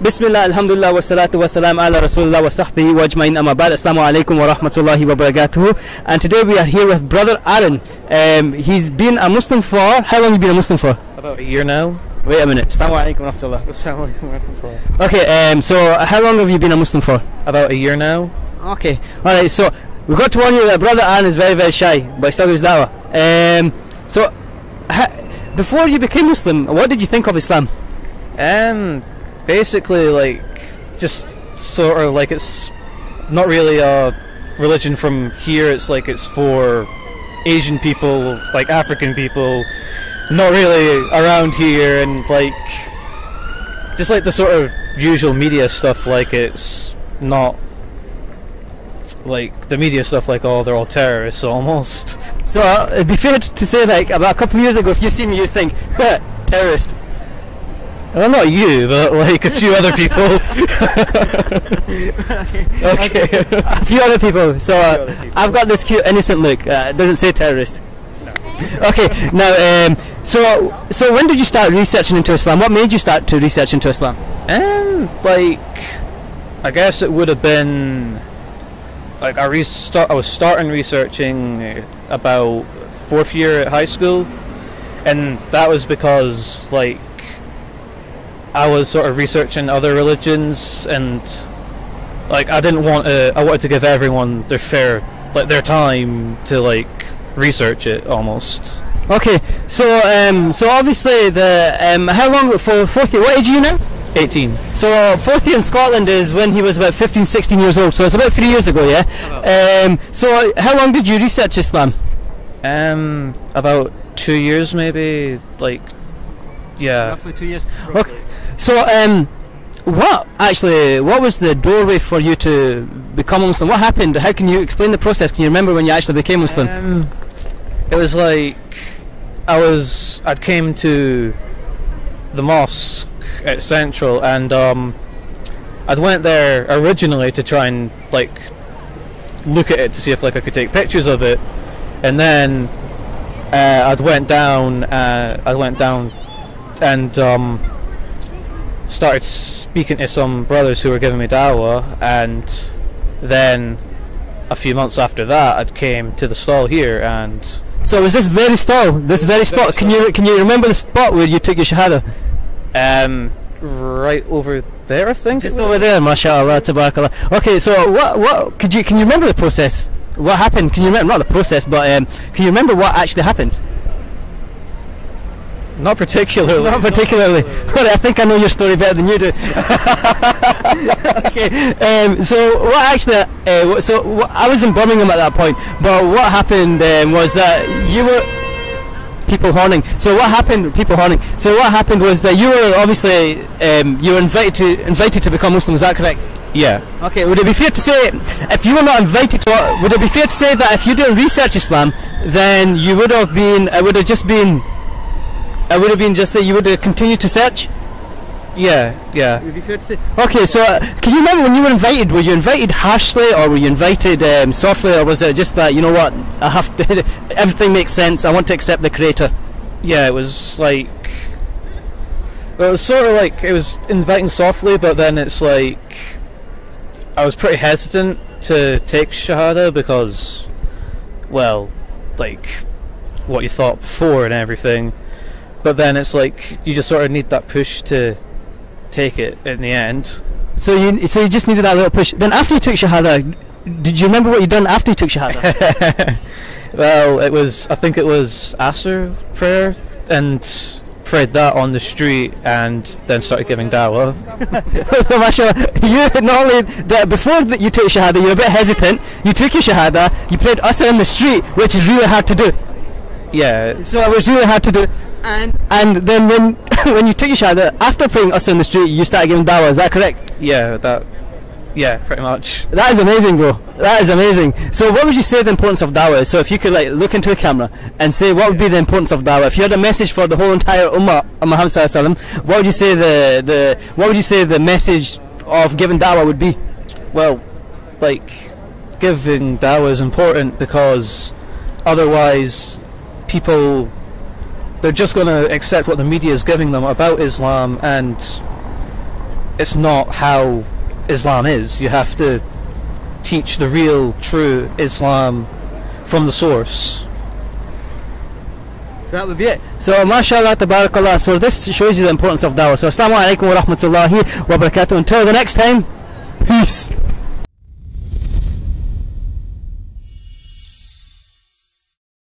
Bismillah, alhamdulillah, wa salatu wa salam ala rasulullah wa sahbihi wa ajma'in amma ba'd. Assalamu alaikum wa rahmatullahi wa barakatuhu. And today we are here with brother Arron. He's been a Muslim for, how long have you been a Muslim for? About a year now. Wait a minute. Assalamu alaikum wa rahmatullah. Assalamu alaikum wa rahmatullah. Okay, so how long have you been a Muslim for? About a year now. Okay, alright, so we've got to warn you that brother Arron is very, very shy, but he still gives dawah. So, before you became Muslim, what did you think of Islam? Basically, like, just sort of like it's not really a religion from here. It's like it's for Asian people, like African people, not really around here, and like just like the sort of usual media stuff. Like it's not like the media stuff. Like, oh, they're all terrorists almost. So it'd be fair to say, like, about a couple of years ago, if you see me, you'd think terrorist. Well, not you, but like a few other people. Okay. A few other people. So I've got this cute innocent look. It doesn't say terrorist. No. Okay. Now, so when did you start researching into Islam? What made you start to research into Islam? Like, I guess it would have been like I was starting researching about 4th year at high school, and that was because like I was sort of researching other religions, and like I wanted to give everyone their time to like research it almost. Okay, so obviously how long for 4th year? What age are you now? 18. So 4th year in Scotland is when he was about 15, 16 years old. So it's about 3 years ago, yeah. So how long did you research Islam? About 2 years, maybe. Like, yeah. Roughly 2 years. Okay. So, what was the doorway for you to become a Muslim? What happened? How can you explain the process? Can you remember when you actually became Muslim? It was like I'd came to the mosque at Central, and I'd went there originally to try and like look at it to see if like I could take pictures of it, and then I went down and started speaking to some brothers who were giving me dawah, and then a few months after that I came to the stall here. And so it was this very stall, this very spot. Can you remember the spot where you took your shahada? Right over there, I think. Just over there, mashallah, tabarakallah. Okay, so what can you remember the process? What happened? Can you remember, not the process, but can you remember what actually happened? Not particularly. Not particularly. I think I know your story better than you do. Okay. So what actually? I was in Birmingham at that point. But what happened was that you were people horning. So what happened? People horning. So what happened was that you were obviously you were invited to become Muslim. Is that correct? Yeah. Okay. Would it be fair to say if you were not invited to? Would it be fair to say that if you didn't research Islam, then you would have been? It would have been just that you would have continued to search? Yeah. It would be fair to say. Okay, so can you remember when you were invited? Were you invited harshly, or were you invited softly, or was it just that, you know what, I have to, everything makes sense, I want to accept the Creator? Yeah, it was like, well, it was sort of like, it was inviting softly, but then it's like, I was pretty hesitant to take Shahada because, well, like, what you thought before and everything. But then it's like you just sort of need that push to take it in the end. So you just needed that little push. Then after you took Shahada, did you remember what you done after you took Shahada? Well, I think it was Asr prayer, and prayed that on the street, and then started giving dawah. You not only that, before that you took Shahada, you were a bit hesitant. You took your Shahada, you prayed Asr in the street, which is really hard to do. Yeah. So it was really hard to do. And then when you took your shahada, after praying Asr in the street, you started giving dawah, is that correct? Yeah, pretty much. That is amazing, bro. That is amazing. So what would you say the importance of dawah is? So if you could like look into the camera and say what would be the importance of dawah, if you had a message for the whole entire ummah of Muhammad sallallahu alaihi wasallam, what would you say the message of giving dawah would be? Well, like, giving dawah is important because otherwise people, they're just going to accept what the media is giving them about Islam, and it's not how Islam is. You have to teach the real, true Islam from the source. So that would be it. So mashallah, tabarakallah. So this shows you the importance of dawah. So assalamu alaikum wa rahmatullahi wa barakatuh. Until the next time, peace.